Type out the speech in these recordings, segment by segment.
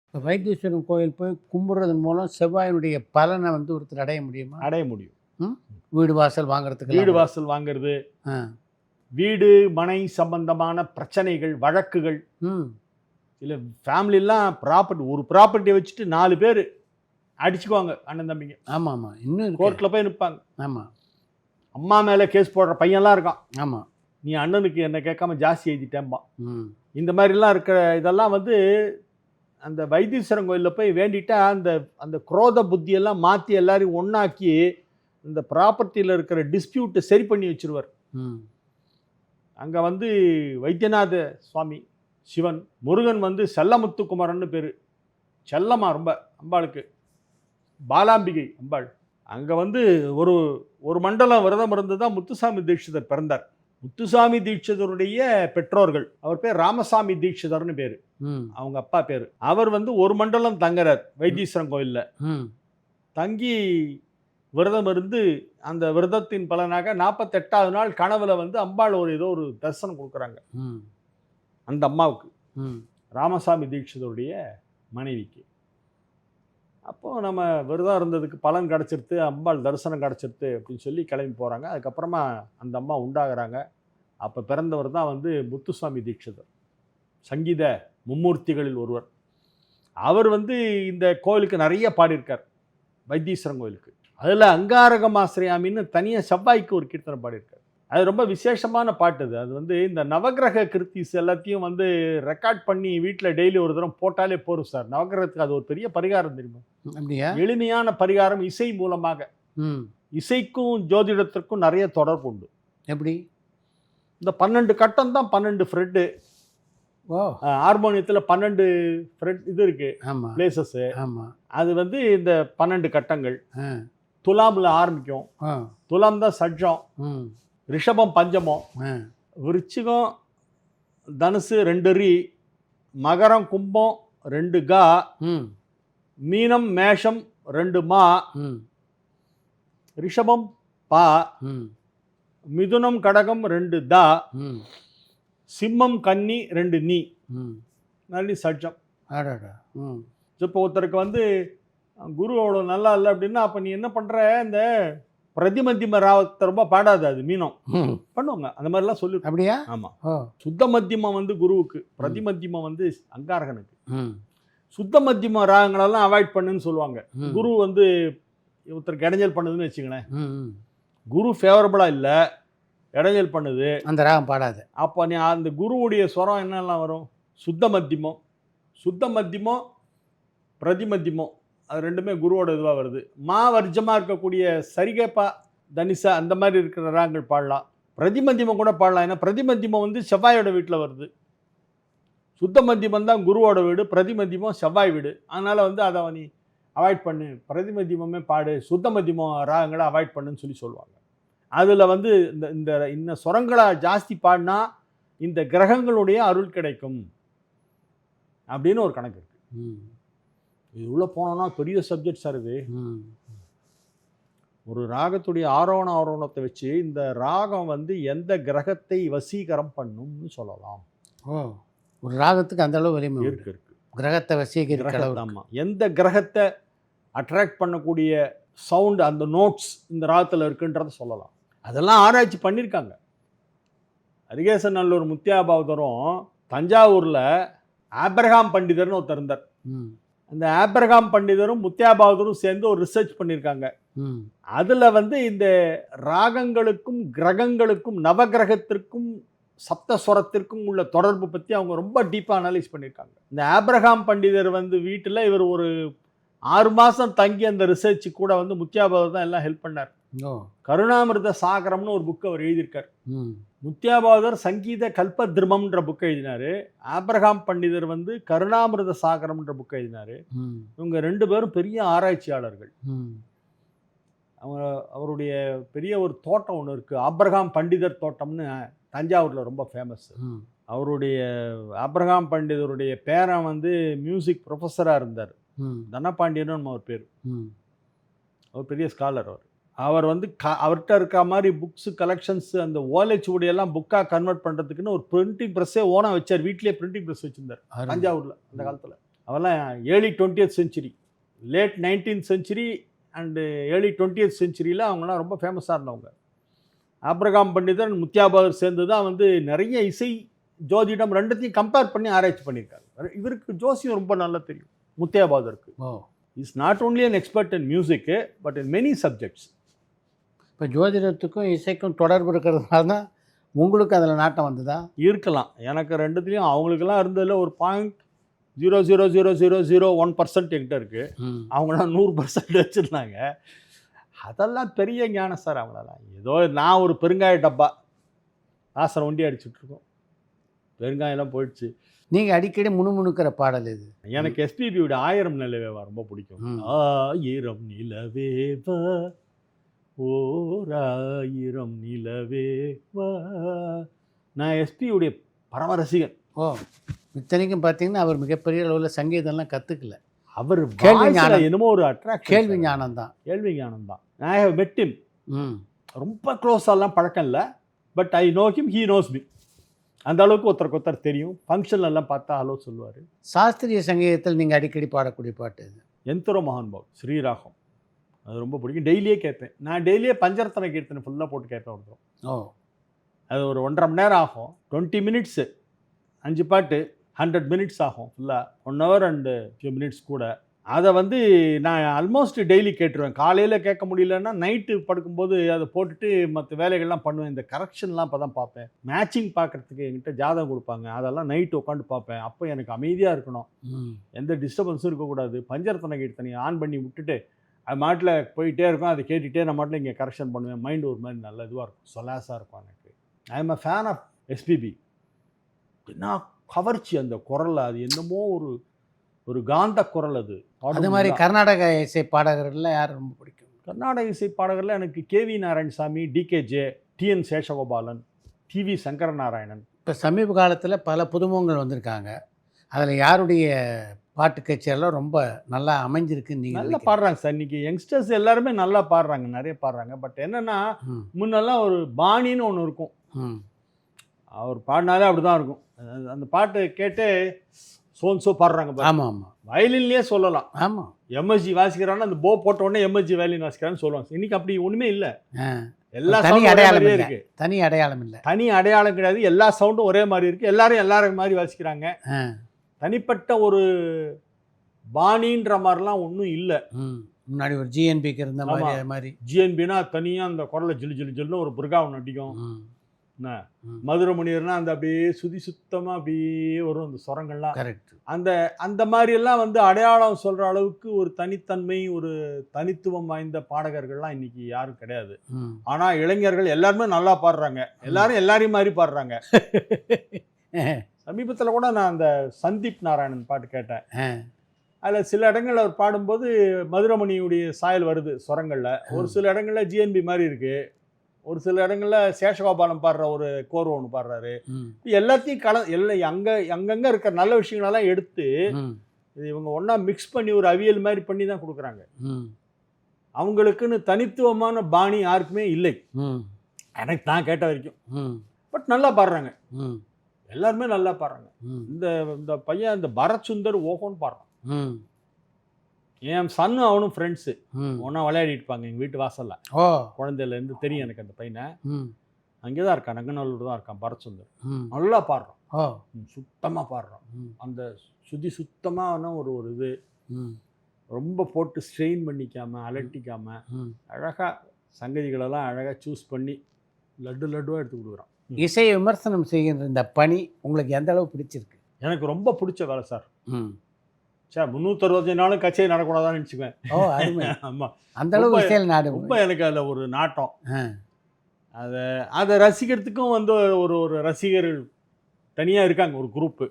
இப்போ வைத்தீஸ்வரன் கோயில் போய் கும்பிட்றதன் மூலம் செவ்வாயினுடைய பலனை வந்து ஒருத்தர் அடைய முடியுமா? அடைய முடியும். ம் வீடு வாசல் வாங்குறதுக்கு வீடு வாசல் வாங்குறது, ஆ வீடு மனை சம்பந்தமான பிரச்சனைகள், வழக்குகள், ம் இல்லை ஃபேமிலிலாம் ஒரு ப்ராப்பர்ட்டியை வச்சுட்டு 4 பேர் அடிச்சுக்குவாங்க அண்ணன் தம்பிங்க. ஆமாம் ஆமாம் இன்னும் இருக்கு. கோர்ட்டில் போய் நிற்பாங்க. ஆமாம் அம்மா மேலே கேஸ் போடுற பையன்லாம் இருக்கான். ஆமாம் நீ அண்ணனுக்கு என்ன கேட்காம ஜாஸ்தி எழுதிட்டேன்பா. ம் இந்த மாதிரிலாம் இருக்கிற இதெல்லாம் வந்து அந்த வைத்தீஸ்வரன் கோயிலில் போய் வேண்டிட்டா அந்த அந்த குரோத புத்தியெல்லாம் மாற்றி எல்லாரையும் ஒன்றாக்கி இந்த ப்ராப்பர்ட்டியில் இருக்கிற டிஸ்பியூட்டை சரி பண்ணி வச்சுருவார். ம் அங்கே வந்து வைத்தியநாத சுவாமி சிவன், முருகன் வந்து செல்லமுத்துக்குமரன்னு பேர். செல்லமா ரொம்ப அம்பாளுக்கு, பாலாம்பிகை அம்பாள். அங்கே வந்து ஒரு ஒரு மண்டலம் விரதம் இருந்து தான் முத்துசாமி தீட்சிதர் பிறந்தார். முத்துசாமி தீட்சிதருடைய பெற்றோர்கள், அவர் பேர் ராமசாமி தீட்சிதர்னு பேர், ம் அவங்க அப்பா பேர். அவர் வந்து ஒரு மண்டலம் தங்குறார் வைத்தீஸ்வரன் கோயிலில். ம் தங்கி விரதம் இருந்து அந்த விரதத்தின் பலனாக 48வது நாள் கனவுல வந்து அம்பாள் ஏதோ ஒரு தரிசனம் கொடுக்குறாங்க ம் அந்த அம்மாவுக்கு, ம் ராமசாமி தீட்சிதருடைய மனைவிக்கு. அப்போது நம்ம விரதம் இருந்ததுக்கு பலன் கிடச்சிருத்து, அம்பாள் தரிசனம் கிடச்சிருத்து அப்படின்னு சொல்லி கிளம்பி போகிறாங்க. அதுக்கப்புறமா அந்த அம்மா உண்டாகிறாங்க. அப்போ பிறந்தவர் தான் வந்து முத்துசாமி தீட்சிதர், சங்கீத மும்மூர்த்திகளில் ஒருவர். அவர் வந்து இந்த கோயிலுக்கு நிறைய பாடியிருக்கார், வைத்தீஸ்வரன் கோயிலுக்கு. அதில் அங்காரகமாசிரியாமின்னு தனியாக செவ்வாய்க்கு ஒரு கீர்த்தனை பாடியிருக்கார். அது ரொம்ப விசேஷமான பாட்டு. அது வந்து இந்த நவகிரக கிருத்திஸ் எல்லாத்தையும் வந்து ரெக்கார்ட் பண்ணி வீட்டில் டெய்லி ஒரு தரம் போட்டாலே போரும் சார். நவகிரகத்துக்கு அது ஒரு பெரிய பரிகாரம் தெரியுமா? அப்படியா? எளிமையான பரிகாரம், இசை மூலமாக. ம் இசைக்கும் ஜோதிடத்திற்கும் நிறைய தொடர்பு உண்டு. எப்படி? இந்த 12 கட்டம் தான் 12 ஃப்ரெட்டு. ஓ ஹார்மோனியத்தில் 12 ஃப்ரெட் இது இருக்குது, ஆமாம் பிளேசஸ்ஸு. ஆமாம் அது வந்து இந்த 12 கட்டங்கள். ஆ துலாமில் ஆரம்பிக்கும். ஆ துலாம் தான் சட்ஜம், ம் ரிஷபம் பஞ்சமம், ஆ விருச்சிகம் தனுசு 2 ரி, மகரம் கும்பம் 2 கா, ம் மீனம் மேஷம் 2 மா, ம் ரிஷபம் பா, ம் மிதுனம் கடகம் 2 தா, ம் சிம்மம் கன்னி 2 நீ. ம் நல்லி சட்ஜம். ஆடாடா ம் இப்போ ஒருத்தருக்கு வந்து குரு அவ்வளோ நல்லா இல்லை அப்படின்னா, அப்போ நீ என்ன பண்ணுற, இந்த பிரதிமத்தியம ராகத்தை ரொம்ப பாடாது, அது மீனம் ம் பண்ணுவாங்க. அந்த மாதிரிலாம் சொல்லி. அப்படியா? ஆமாம். ஓ சுத்த மத்தியமம் வந்து குருவுக்கு, பிரதிமத்தியமம் வந்து அங்காரகனுக்கு. ம் சுத்த மத்தியம ராகங்களெல்லாம் அவாய்ட் பண்ணுன்னு சொல்லுவாங்க. ம் குரு வந்து ஒருத்தருக்கு இடைஞ்சல் பண்ணுதுன்னு வச்சுங்களேன். ம் ம் குரு ஃபேவரபுளாக இல்லை, இடைஞ்சல் பண்ணுது, அந்த ராகம் பாடாது. அப்போ நீ அந்த குருவுடைய ஸ்வரம் என்னெல்லாம் வரும்? சுத்த மத்தியமம், சுத்த மத்தியமம், பிரதிமத்தியமம், அது ரெண்டுமே குருவோட இதுவாக வருது. மா வர்ஜமாக இருக்கக்கூடிய சரிகப்பா தனிசா அந்த மாதிரி இருக்கிற ராகங்கள் பாடலாம். பிரதிமத்தியமம் கூட பாடலாம். ஏன்னா பிரதிமத்தியமம் வந்து செவ்வாயோட வீட்டில் வருது. சுத்த மத்தியமம் தான் குருவோட வீடு, பிரதிமத்தியமம் செவ்வாய் வீடு. அதனால் வந்து அதை நீ அவாய்ட் பண்ணு, பிரதிமத்தியமே பாடு, சுத்த மத்தியமம் ராகங்களை அவாய்ட் பண்ணுன்னு சொல்லி சொல்லுவாங்க. அதில் வந்து இந்த இந்த இந்த சுரங்களை ஜாஸ்தி பாடினா இந்த கிரகங்களுடைய அருள் கிடைக்கும் அப்படின்னு ஒரு கணக்கு இருக்குது. ம் இது உள்ளே போனோன்னா பெரிய சப்ஜெக்ட் சார் இது. ம் ஒரு ராகத்துடைய ஆரோகணத்தை வச்சு இந்த ராகம் வந்து எந்த கிரகத்தை வசீகரம் பண்ணும்னு சொல்லலாம். ஓ ஒரு ராகத்துக்கு அந்த அளவு வலிமை உண்டு. இருக்கு இருக்கு. கிரகத்தை வசீகரிக்கிற அளவு. ஆமாம். எந்த கிரகத்தை அட்ராக்ட் பண்ணக்கூடிய சவுண்டு, அந்த நோட்ஸ் இந்த ராகத்தில் இருக்குன்றதை சொல்லலாம். அதெல்லாம் ஆராய்ச்சி பண்ணியிருக்காங்க. அரிகேசநல்லூர் முத்தியாபாவதரும் தஞ்சாவூரில் ஆப்ரஹாம் பண்டிதர்னு ஒருத்தர் இருந்தார். ம் அந்த ஆப்ரஹாம் பண்டிதரும் முத்தியாபாவதரும் சேர்ந்து ஒரு ரிசர்ச் பண்ணியிருக்காங்க. ம் அதில் வந்து இந்த ராகங்களுக்கும் கிரகங்களுக்கும் நவகிரகத்திற்கும் சப்தஸ்வரத்திற்கும் உள்ள தொடர்பு பற்றி அவங்க ரொம்ப டீப்பாக அனலைஸ் பண்ணியிருக்காங்க. இந்த ஆப்ரஹாம் பண்டிதர் வந்து வீட்டில் இவர் ஒரு 6 மாதம் தங்கி அந்த ரிசர்ச்சு கூட வந்து முத்தியாபாவர் தான் எல்லாம் ஹெல்ப் பண்ணார். ஓ கருணாமிர்த சாகரம்னு ஒரு புக்கை அவர் எழுதியிருக்கார். ம் முத்தியாபாதர் சங்கீத கல்பத்ருமம்ன்ற புக்கை எழுதினார். ஆப்ரஹாம் பண்டிதர் வந்து கருணாமிர்த சாகரம்ன்ற புக்கை எழுதினார். ம் இவங்க 2 பேரும் பெரிய ஆராய்ச்சியாளர்கள். ம் அவருடைய பெரிய ஒரு தோட்டம் ஒன்று இருக்குது, ஆப்ரஹாம் பண்டிதர் தோட்டம்னு தஞ்சாவூரில் ரொம்ப ஃபேமஸ். ம் அவருடைய ஆப்ரஹாம் பண்டிதருடைய பேரன் வந்து மியூசிக் ப்ரொஃபஸராக இருந்தார், ம் தனபாண்டியன்னு அவர் பேர். ம் அவர் பெரிய ஸ்காலர். அவர் வந்து அவர்கிட்ட இருக்க மாதிரி புக்ஸு கலெக்ஷன்ஸு அந்த ஓலைச்சுவடியெல்லாம் புக்காக கன்வெர்ட் பண்ணுறதுக்குன்னு ஒரு பிரிண்டிங் ப்ரெஸ்ஸே ஓனாக வச்சார். வீட்லேயே பிரிண்டிங் ப்ரெஸ் வச்சுருந்தார் தஞ்சாவூரில் அந்த காலத்தில். அவெல்லாம் early 20th century, late 19th century and early 20th செஞ்சுரியில் அவங்களாம் ரொம்ப ஃபேமஸாக இருந்தவங்க. ஆப்ரகாம் பண்டிதன், முத்தியாபகர் சேர்ந்து தான் வந்து நிறைய இசை ஜோதிடம் ரெண்டுத்தையும் கம்பேர் பண்ணி ஆராய்ச்சி பண்ணியிருக்காங்க. இவருக்கு ஜோசியம் ரொம்ப நல்லா தெரியும் முத்தியாபகருக்கு. Is not only an expert in music but in many subjects. இப்போ ஜோதிடத்துக்கும் இசைக்கும் தொடர்பு இருக்கிறதுனால தான் உங்களுக்கு அதில் நாட்டம் வந்ததா? இருக்கலாம். எனக்கு ரெண்டுத்துலேயும் அவங்களுக்கெல்லாம் இருந்ததில் ஒரு 0.00001% என்கிட்ட இருக்குது. அவங்களாம் 100% வச்சுருந்தாங்க. அதெல்லாம் பெரிய ஞானம் சார் அவங்களெல்லாம். ஏதோ நான் ஒரு பெருங்காய டப்பா ஆசனம் ஒண்டி அடிச்சுட்ருக்கோம். பெருங்காயெல்லாம் போயிடுச்சு. நீங்கள் அடிக்கடி முணுமுணுக்கிற பாடல் இது. எனக்கு எஸ்பிபியோட 1000 நிலவேவா ரொம்ப பிடிக்கும். 1000 நிலவேவா ஓர் 1000 நிலவேவா. நான் எஸ்பியுடைய பரம ரசிகன். இத்தனைக்கும் பார்த்தீங்கன்னா அவர் மிகப்பெரிய அளவில் சங்கீதம்லாம் கற்றுக்கல. அவர் கேள்வி ஞானம், என்னமோ ஒரு அட்ராக்ஷன், கேள்வி ஞானம் தான். கேள்வி ஞானம் தான். I have met him. ரொம்ப க்ளோஸாலாம் பழக்கம் இல்லை, but I know him, he knows me. அந்த அளவுக்கு ஒருத்தருக்கு ஒருத்தர் தெரியும். ஃபங்க்ஷன்லாம் பார்த்தா ஹலோ சொல்லுவார். சாஸ்திரிய சங்கீதத்தில் நீங்கள் அடிக்கடி பாடக்கூடிய பாட்டு இது எந்தரோ மகான் பாவ் ஸ்ரீராகம். அது ரொம்ப பிடிக்கும். டெய்லியே கேட்பேன். நான் டெய்லியே பஞ்சரத்தனை கீர்த்தனை ஃபுல்லாக போட்டு கேட்பேன் ஒருத்தரும். அது ஒரு 1.5 மணி நேரம் ஆகும். 20 மினிட்ஸு 5 பாட்டு 100 மினிட்ஸ் ஆகும் ஃபுல்லாக. 1 hour அண்டு ஃபியூ மினிட்ஸ் கூட. அதை வந்து நான் ஆல்மோஸ்ட் டெய்லி கேட்டுருவேன். காலையில் கேட்க முடியலன்னா நைட்டு படுக்கும்போது அதை போட்டுட்டு மற்ற வேலைகள்லாம் பண்ணுவேன். இந்த கரெக்ஷன்லாம் இப்போ தான் பார்ப்பேன். மேட்சிங் பார்க்குறதுக்கு என்கிட்ட ஜாதகம் கொடுப்பாங்க. அதெல்லாம் நைட்டு உட்காந்து பார்ப்பேன். அப்போ எனக்கு அமைதியாக இருக்கணும், எந்த டிஸ்டர்பன்ஸும் இருக்கக்கூடாது. பஞ்சரத்தனை கீர்த்தனை ஆன் பண்ணி விட்டுட்டு அது மாட்டில் போயிட்டே இருக்கும். அதை கேட்டுகிட்டே நான் மாட்டில் இங்கே கரெக்ஷன் பண்ணுவேன். மைண்டு ஒரு மாதிரி நல்ல இதுவாக இருக்கும், சொலாஸாக இருக்கும் எனக்கு. I am a fan of SPB. என்ன கவர்ச்சி அந்த குரலில். அது என்னமோ ஒரு காந்த குரல் அது. அது மாதிரி கர்நாடக இசை பாடகர்கள்லாம் யார் ரொம்ப பிடிக்கும்? கர்நாடக இசை பாடகரில் எனக்கு கேவி நாராயணசாமி, டிகேஜே, டிஎன் சேஷகோபாலன், டிவி சங்கரநாராயணன். இப்போ சமீப காலத்தில் பல புதுமுகங்கள் வந்திருக்காங்க. அதில் யாருடைய பாட்டு கச்சேரிலாம் ரொம்ப நல்லா அமைஞ்சிருக்குன்னு நீங்கள்? நல்லா பாடுறாங்க சார். இன்றைக்கி யங்ஸ்டர்ஸ் எல்லாருமே நல்லா பாடுறாங்க, நிறைய பாடுறாங்க. பட் என்னென்னா முன்னெல்லாம் ஒரு பாணின்னு ஒன்று இருக்கும். அவர் பாடினாலே அப்படி தான் இருக்கும். அந்த பாட்டு கேட்டு சோன்சோ பாடுறாங்க. ஆமாம் ஆமாம், வயலின்லேயே சொல்லலாம். ஆமாம், எம்எஸ்ஜி வாசிக்கிறான்னு அந்த போ போட்ட உடனே எம்எஸ்ஜி வயலின் வாசிக்கிறான்னு சொல்லுவாங்க. இன்னைக்கு அப்படி ஒன்றுமே இல்லை. எல்லா தனி அடையாளம் இருக்கு. தனி அடையாளம் இல்லை, தனி அடையாளம் கிடையாது. எல்லா சவுண்டும் ஒரே மாதிரி இருக்குது. எல்லாரும் மாதிரி வாசிக்கிறாங்க. தனிப்பட்ட ஒரு பாணின்ற மாதிரிலாம் ஒன்றும் இல்லை. முன்னாடி ஒரு ஜிஎன்பிக்கு இருந்த மாதிரி. ஜிஎன்பினா தனியாக அந்த குரலை ஜில்லு ஜில்லு ஜில்லுன்னு ஒரு புர்கா ஒன்று அடிக்கும். என்ன மதுரை மணியர்னா அந்த அப்படியே சுதி சுத்தமாக அப்படியே வரும் அந்த சொரங்கள்லாம். கரெக்ட். அந்த மாதிரியெல்லாம் வந்து அடையாளம் சொல்கிற அளவுக்கு ஒரு தனித்தன்மை, ஒரு தனித்துவம் வாய்ந்த பாடகர்கள்லாம் இன்னைக்கு யாரும் கிடையாது. ஆனால் இளைஞர்கள் எல்லாருமே நல்லா பாடுறாங்க. எல்லாரையும் மாதிரி பாடுறாங்க. சமீபத்தில் கூட நான் அந்த சந்தீப் நாராயணன் பாட்டு கேட்டேன். அதில் சில இடங்களில் அவர் பாடும்போது மதுரமணியுடைய சாயல் வருது சொரங்களில். ஒரு சில இடங்களில் ஜிஎன்பி மாதிரி இருக்குது. ஒரு சில இடங்களில் சேஷகோபாலம் பாடுற ஒரு கோர்வை ஒன்று பாடுறாரு. எல்லாத்தையும் அங்கங்கே இருக்கிற நல்ல விஷயங்களெல்லாம் எடுத்து இது இவங்க ஒன்றா மிக்ஸ் பண்ணி ஒரு அவியல் மாதிரி பண்ணி தான் கொடுக்குறாங்க. அவங்களுக்குன்னு தனித்துவமான பாணி யாருக்குமே இல்லை, எனக்கு தான் கேட்ட வரைக்கும். பட் நல்லா பாடுறாங்க, எல்லாருமே நல்லா பாடுறாங்க. இந்த பையன் இந்த பரத் சுந்தர் ஓஹோன்னு பாடுறான். என் சன்னு அவனும் ஃப்ரெண்ட்ஸு ஒன்றா விளையாடிட்டு இருப்பாங்க எங்கள் வீட்டு வாசல்ல. குழந்தையிலேருந்து தெரியும் எனக்கு அந்த பையனை. அங்கே தான் இருக்கான், நங்கநல்லூர் தான் இருக்கான் பரத் சுந்தர். நல்லா பாடுறான், சுத்தமாக பாடுறான். அந்த சுத்தமான ஒரு இது ரொம்ப போட்டு ஸ்ட்ரெயின் பண்ணிக்காமல் அலட்டிக்காமல் அழகாக சங்கதிகளெல்லாம் அழகாக சூஸ் பண்ணி லட்டுவாக எடுத்து கொடுக்குறான். இசை விமர்சனம் செய்கின்ற இந்த பணி உங்களுக்கு எந்த அளவு பிடிச்சிருக்கு? எனக்கு ரொம்ப பிடிச்ச வேலை சார். சார் 365 நாளும் கச்சேரி நடக்கூடாதான்னு நினச்சிக்குவேன். ஆமாம், அந்த அளவு இசையில் நாடு ரொம்ப எனக்கு அதில் ஒரு நாட்டம். அதை ரசிக்கிறதுக்கும் வந்து ஒரு ரசிகர்கள் தனியாக இருக்காங்க, ஒரு குரூப்பு.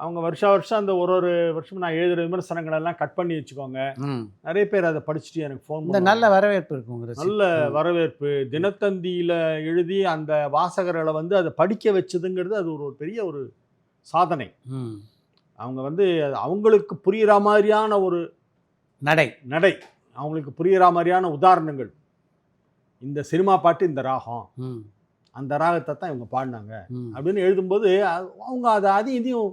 அவங்க வருஷம் அந்த ஒரு வருஷம் நான் எழுதுகிற விமர்சனங்கள் எல்லாம் கட் பண்ணி வச்சுக்கோங்க. நிறைய பேர் அதை படிச்சுட்டு எனக்கு ஃபோன் பண்ணி நல்ல வரவேற்பு இருக்குங்க. நல்ல வரவேற்பு. தினத்தந்தியில் எழுதி அந்த வாசகர்களை வந்து அதை படிக்க வச்சதுங்கிறது அது ஒரு பெரிய ஒரு சாதனை. அவங்க வந்து அவங்களுக்கு புரிகிற மாதிரியான ஒரு நடை, அவங்களுக்கு புரிகிற மாதிரியான உதாரணங்கள். இந்த சினிமா பாட்டு இந்த ராகம், அந்த ராகத்தை தான் இவங்க பாடினாங்க அப்படின்னு எழுதும்போது அவங்க அதை அதையும் இதையும்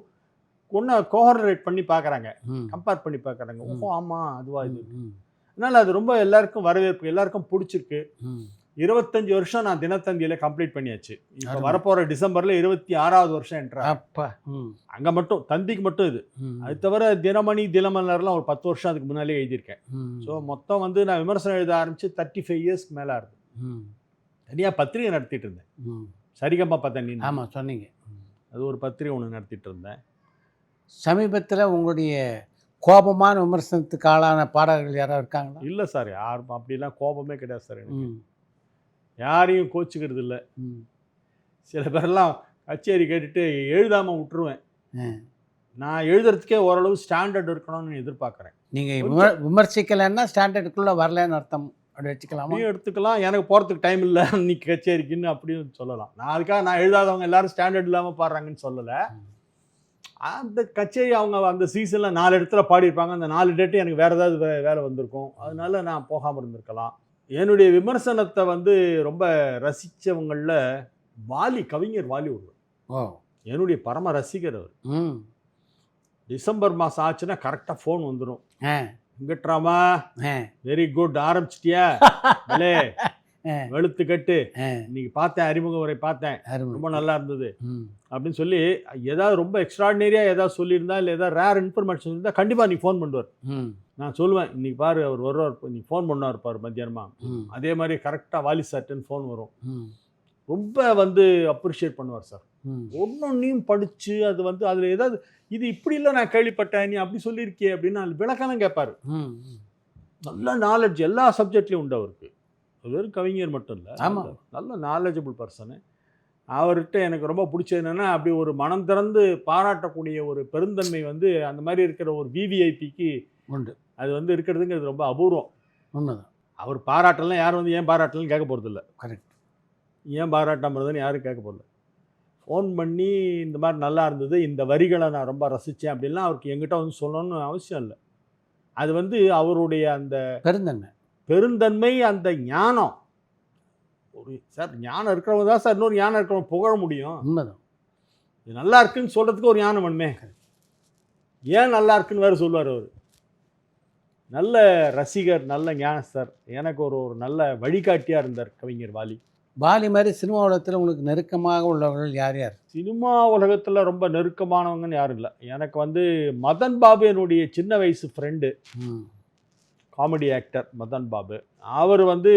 ஒன்று கோஹரேட் பண்ணி பார்க்குறாங்க, ம். கம்பேர் பண்ணி பார்க்குறாங்க. ம். ஓஹோ ஆமாம் அதுவா இது. ம். அதனால் அது ரொம்ப எல்லாருக்கும் வரவேற்பு, எல்லாருக்கும் பிடிச்சிருக்கு. ம். 25 வருஷம் நான் தினத்தந்தியில் கம்ப்ளீட் பண்ணியாச்சு. இப்போ அருமை. வரப்போகிற டிசம்பரில் 26வது வருஷம் என்ட்ரா. அப்பா. ம். அங்கே மட்டும் தந்திக்கு மட்டும் இது. ம். அது தவிர தினமணி தினமலர்லாம் ஒரு 10 வருஷம் அதுக்கு முன்னாலே எழுதியிருக்கேன். ம். ஸோ மொத்தம் வந்து நான் விமர்சனம் எழுத ஆரம்பித்து 35 இயர்ஸ்க்கு மேலே ஆகுது. ம். தனியாக பத்திரிகை நடத்திட்டு இருந்தேன், ம். சரிகமா பார்த்தேன். ஆமாம் சொன்னீங்க. அது ஒரு பத்திரிகை ஒன்று நடத்திட்டு இருந்தேன். சமீபத்தில் உங்களுடைய கோபமான விமர்சனத்துக்கு ஆளான பாடகர்கள் யாராவது இருக்காங்களா? இல்லை சார், யாரும் அப்படிலாம் கோபமே கிடையாது சார். எனக்கு ம். யாரையும் கோச்சிக்கிறது இல்லை. ம். சில பேர்லாம் கச்சேரி கேட்டுட்டு எழுதாமல் விட்டுருவேன். ம். நான் எழுதுறதுக்கே ஓரளவு ஸ்டாண்டர்ட் இருக்கணும்னு எதிர்பார்க்குறேன். நீங்கள் விமர்சிக்கலைன்னா ஸ்டாண்டர்டுக்குள்ளே வரலன்னு அர்த்தம், அப்படி வச்சுக்கலாமா? அப்படியும் எடுத்துக்கலாம். எனக்கு போகிறதுக்கு டைம் இல்லை இன்னைக்கு கச்சேரிக்குன்னு அப்படின்னு சொல்லலாம். நான் அதுக்காக நான் எழுதாதவங்க எல்லாரும் ஸ்டாண்டர்ட் இல்லாமல் பாடுறாங்கன்னு சொல்லலை. அந்த கச்சேரி அவங்க அந்த சீசனில் 4 இடத்துல பாடியிருப்பாங்க. அந்த 4 டேட்டு எனக்கு வேறு ஏதாவது வேலை வந்திருக்கும். அதனால நான் போகாமல் இருந்திருக்கலாம். என்னுடைய விமர்சனத்தை வந்து ரொம்ப ரசித்தவங்களில் வாலி, கவிஞர் வாலி ஒருவர். ஓ. என்னுடைய பரம ரசிகர் அவர். ம். டிசம்பர் மாதம் ஆச்சுன்னா கரெக்டாக ஃபோன் வந்துடும். ஆ. வெங்கட்ராமா ஆ. வெரி குட், ஆரம்பிச்சிட்டியா பலே ஆ. வெளுத்து கட்டு, ஆ. இன்னைக்கு பார்த்தேன், அறிமுக உரை பார்த்தேன், அருமை. ரொம்ப நல்லா இருந்தது ம். அப்படின்னு சொல்லி ஏதாவது ரொம்ப எக்ஸ்ட்ராடினரியாக ஏதாவது சொல்லியிருந்தா இல்லை ஏதாவது ரேர் இன்ஃபர்மேஷன் இருந்தால் கண்டிப்பாக நீ ஃபோன் பண்ணுவார். ம். நான் சொல்லுவேன், இன்னைக்கு பாரு அவர் வருவார், நீ ஃபோன் பண்ணுவார் பாரு மத்தியானமா. ம். அதே மாதிரி கரெக்டாக வாலி சார்ட்டுன்னு ஃபோன் வரும். ம். ரொம்ப வந்து அப்ரிஷியேட் பண்ணுவார் சார். ம். ஒன்னொன்னையும் படித்து அது வந்து அதில் ஏதாவது இது இப்படி இல்லை நான் கேள்விப்பட்டேன், நீ அப்படி சொல்லியிருக்கியே அப்படின்னு அது விளக்கம் கேட்பார். ம். நல்ல நாலேஜ் எல்லா சப்ஜெக்ட்லேயும் உண்டு அவருக்கு. வெறும் கவிஞர் மட்டும் இல்லை, ஆமாம். நல்ல நாலேஜபிள் பர்சனு. அவர்கிட்ட எனக்கு ரொம்ப பிடிச்சது என்னென்னா, அப்படி ஒரு மனம் திறந்து பாராட்டக்கூடிய ஒரு பெருந்தன்மை வந்து அந்த மாதிரி இருக்கிற ஒரு விவிஐபிக்கு உண்டு. அது வந்து இருக்கிறதுங்கிறது ரொம்ப அபூர்வம். உண்மைதான். அவர் பாராட்டலாம் யாரும் வந்து ஏன் பாராட்டலன்னு கேட்க போகிறதில்ல. கரெக்ட். ஏன் பாராட்டாமல் இருந்ததுன்னு யாரும் கேட்க போகிறதில்ல. ஃபோன் பண்ணி இந்த மாதிரி நல்லா இருந்தது, இந்த வரிகளை நான் ரொம்ப ரசித்தேன் அப்படின்லாம் அவருக்கு எங்கிட்ட வந்து சொல்லணும்னு அவசியம் இல்லை. அது வந்து அவருடைய அந்த பெருந்தன்மை, பெருந்தன்மை, அந்த ஞானம். ஒரு சார் ஞானம் இருக்கிறவங்க தான் சார் இன்னொரு ஞானம் இருக்கிறவங்க புகழ முடியும். உண்மைதான். இது நல்லா இருக்குன்னு சொல்கிறதுக்கு ஒரு ஞானம் வேணுமே. ஏன் நல்லா இருக்குன்னு வேறு சொல்லுவார் அவர். நல்ல ரசிகர், நல்ல ஞானஸ்தர், எனக்கு ஒரு நல்ல வழிகாட்டியாக இருந்தார் கவிஞர் வாலி. வாலி மாதிரி சினிமா உலகத்தில் உங்களுக்கு நெருக்கமாக உள்ளவர்கள் யார் யார்? சினிமா உலகத்தில் ரொம்ப நெருக்கமானவங்கன்னு யாரும் இல்லை. எனக்கு வந்து மதன் பாபு என்னுடைய சின்ன வயசு ஃப்ரெண்டு. ம். Comedy actor Madhan Babu. அவர் வந்து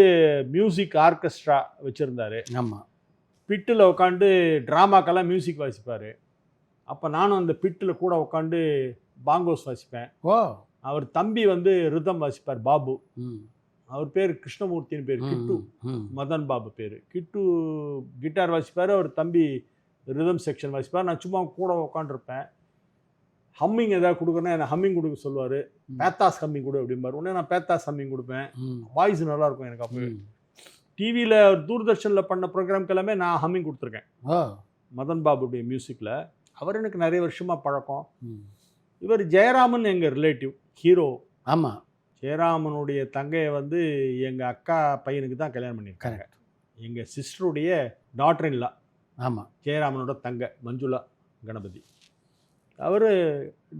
மியூசிக் ஆர்கெஸ்ட்ரா வச்சுருந்தார். ஆமாம். பிட்டில் உட்காந்து ட்ராமாக்கெல்லாம் மியூசிக் வாசிப்பார். அப்போ நானும் அந்த பிட்டில் கூட உட்காந்து பாங்கோஸ் வாசிப்பேன். ஓ. அவர் தம்பி வந்து ரிதம் வாசிப்பார், பாபு. ம். அவர் பேர் கிருஷ்ணமூர்த்தின்னு பேர், கிட்டு. ம். மதன் பாபு பேர். கிட்டு கிட்டார் வாசிப்பார், அவர் தம்பி ரிதம் செக்ஷன் வாசிப்பார். நான் சும்மா கூட உட்காந்துருப்பேன். ஹம்மிங் ஏதாவது கொடுக்குறேன்னா என்னை ஹம்மிங் கொடுக்க சொல்லுவார். பேத்தாஸ் ஹம்மிங் கொடு அப்படிம்பார். உடனே நான் பேத்தாஸ் ஹம்மிங் கொடுப்பேன். வாய்ஸ் நல்லாயிருக்கும் எனக்கு. அப்போ டிவியில் தூர்தர்ஷனில் பண்ண ப்ரோக்ராம்க்கு எல்லாமே நான் ஹம்மிங் கொடுத்துருக்கேன். ஓ. மதன் பாபுடைய மியூசிக்கில். அவர் எனக்கு நிறைய வருஷமாக பழக்கம். ம். இவர் ஜெயராமன் எங்கள் ரிலேட்டிவ் ஹீரோ. ஆமாம். ஜெயராமனுடைய தங்கையை வந்து எங்கள் அக்கா பையனுக்கு தான் கல்யாணம் பண்ணியிருக்காங்க. கரெக்ட். எங்கள் சிஸ்டருடைய டாட்டர் இல்லா. ஆமாம். ஜெயராமனோட தங்கை மஞ்சுளா கணபதி. அவர்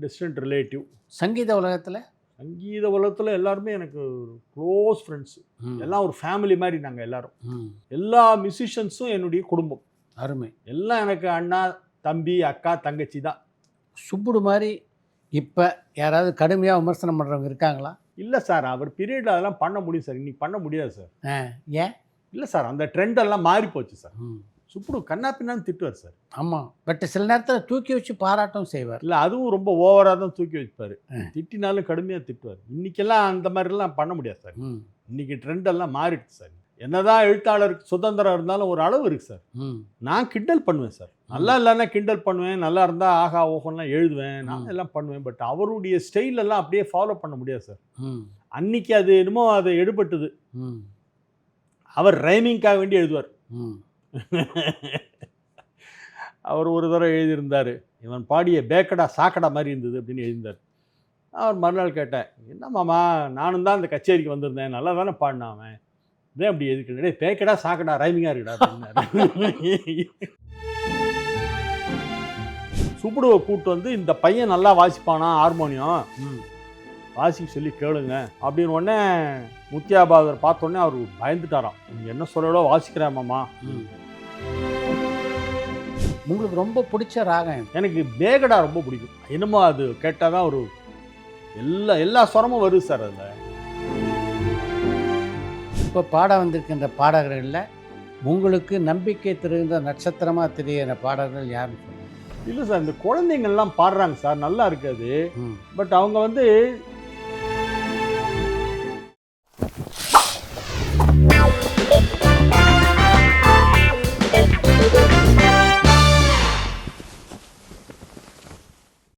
டிஸ்டன்ட் ரிலேட்டிவ். சங்கீத உலகத்தில்? சங்கீத உலகத்தில் எல்லாருமே எனக்கு க்ளோஸ் ஃப்ரெண்ட்ஸு. எல்லாம் ஒரு ஃபேமிலி மாதிரி நாங்கள் எல்லோரும். எல்லா மியூசிஷியன்ஸும் என்னுடைய குடும்பம். அருமை. எல்லாம் எனக்கு அண்ணா, தம்பி, அக்கா, தங்கச்சி தான். சுப்புடு மாதிரி இப்போ யாராவது கடுமையாக விமர்சனம் பண்ணுறவங்க இருக்காங்களா? இல்லை சார், அவர் பீரியடில் அதெல்லாம் பண்ண முடியும் சார். இன்றைக்கி பண்ண முடியாது சார். ஏன்? இல்லை சார், அந்த ட்ரெண்டெல்லாம் மாறி போச்சு சார். சுப்புடு கண்ணா பின்னான்னு திட்டுவார் சார். ஆமாம். பட் சில நேரத்தில் தூக்கி வச்சு பாராட்டும் செய்வார். இல்லை, அதுவும் ரொம்ப ஓவராக தான் தூக்கி வைப்பார். திட்டினாலும் கடுமையாக திட்டுவார். இன்றைக்கெல்லாம் அந்த மாதிரிலாம் பண்ண முடியாது சார். இன்றைக்கி ட்ரெண்டெல்லாம் மாறிடுச்சு சார். என்னதான் எழுத்தாளருக்கு சுதந்திரம் இருந்தாலும் ஒரு அளவு இருக்குது சார். நான் கிண்டல் பண்ணுவேன் சார். நல்லா இல்லைன்னா கிண்டல் பண்ணுவேன், நல்லா இருந்தால் ஆகா ஓஹோலாம் எழுதுவேன், நான் எல்லாம் பண்ணுவேன். பட் அவருடைய ஸ்டைலெல்லாம் அப்படியே ஃபாலோ பண்ண முடியாது சார். அன்றைக்கி அது என்னமோ அது எடுபட்டுது. அவர் ரைமிங்காக வேண்டி எழுதுவார். அவர் ஒரு தடவை எழுதியிருந்தார், இவன் பாடிய பேக்கடா சாக்கடா மாதிரி இருந்தது அப்படின்னு எழுதியிருந்தார். அவர் மறுநாள் கேட்டேன், என்ன மாமா நானும் தான் அந்த கச்சேரிக்கு வந்திருந்தேன், நல்லா தானே பாடினான் அவன், இதே அப்படி எதுக்கு பேக்கடா சாக்கடா ரைமிங்காக இருக்குடா அப்படின்னாரு. சுப்புடுவை கூப்பிட்டு வந்து இந்த பையன் நல்லா வாசிப்பானா ஹார்மோனியம், ம் வாசிக்க சொல்லி கேளுங்க அப்படின்னு உடனே முத்தியாபாதர் பார்த்தோன்னே அவர் பயந்துட்டாராம். நீங்கள் என்ன சொல்லலோ வாசிக்கிறேன் மாமா. ம். உங்களுக்கு ரொம்ப பிடிச்ச ராகம் எது? எனக்கு பேகடா ரொம்ப பிடிக்கும். என்னமோ அது கேட்டால் தான் ஒரு எல்லா ஸ்வரமும் வருது சார் அதில். இப்போ பாட வந்திருக்கின்ற பாடகர்களில் உங்களுக்கு நம்பிக்கை தருகின்ற நட்சத்திரமாக தெரிகிற பாடகர்கள் யாருன்னு சொல்லுங்கள். இல்லை சார், இந்த குழந்தைங்கள்லாம் பாடுறாங்க சார், நல்லா இருக்காது. ம் பட் அவங்க வந்து